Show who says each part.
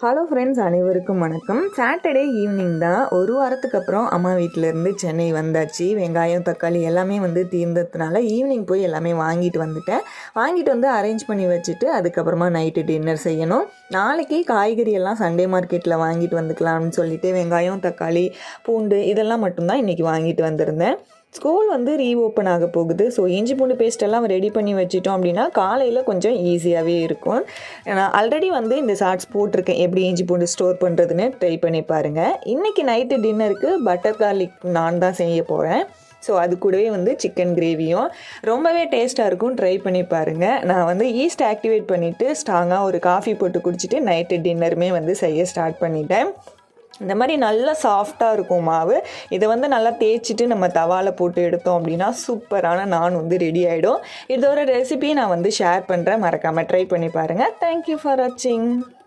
Speaker 1: Hello friends, அனைவருக்கும் வணக்கம். Saturday evening தான். ஒரு வாரத்துக்கு அப்புறம் அம்மா வீட்டிலேருந்து சென்னை வந்தாச்சு. வெங்காயம், தக்காளி எல்லாமே தீர்ந்ததுனால ஈவினிங் போய் எல்லாமே வாங்கிட்டு வந்துட்டேன். வாங்கிட்டு வந்து அரேஞ்ச் பண்ணி வச்சுட்டு அதுக்கப்புறமா நைட்டு டின்னர் செய்யணும். நாளைக்கு காய்கறி எல்லாம் சண்டே மார்க்கெட்டில் வாங்கிட்டு வந்துக்கலாம்னு சொல்லிட்டு வெங்காயம், தக்காளி, பூண்டு இதெல்லாம் மட்டும்தான் இன்றைக்கி வாங்கிட்டு வந்திருந்தேன். ஸ்கூல் ரீஓப்பன் ஆக போகுது. ஸோ இஞ்சி பூண்டு பேஸ்ட்டெல்லாம் ரெடி பண்ணி வச்சிட்டோம் அப்படின்னா காலையில் கொஞ்சம் ஈஸியாகவே இருக்கும். நான் ஆல்ரெடி இந்த ஷார்ட்ஸ் போட்டிருக்கேன், எப்படி இஞ்சி பூண்டு ஸ்டோர் பண்ணுறதுன்னு ட்ரை பண்ணி பாருங்கள். இன்றைக்கி நைட்டு டின்னருக்கு பட்டர் கார்லிக் நான் தான் செய்ய போகிறேன். ஸோ அது கூடவே சிக்கன் கிரேவியும் ரொம்பவே டேஸ்ட்டாக இருக்கும். ட்ரை பண்ணி பாருங்கள். நான் ஈஸ்ட் ஆக்டிவேட் பண்ணிவிட்டு ஸ்ட்ராங்காக ஒரு காஃபி போட்டு குடிச்சிட்டு நைட்டு டின்னருமே செய்ய ஸ்டார்ட் பண்ணிட்டேன். இந்த மாதிரி நல்லா சாஃப்டாக இருக்கும் மாவு. இதை நல்லா தேய்ச்சிட்டு நம்ம தவாவில் போட்டு எடுத்தோம் அப்படின்னா சூப்பரான நான் ரெடி ஆகிடும். இதோட ரெசிபி நான் ஷேர் பண்ணுறேன். மறக்காமல் ட்ரை பண்ணி பாருங்கள். தேங்க்யூ ஃபார் வாட்சிங்.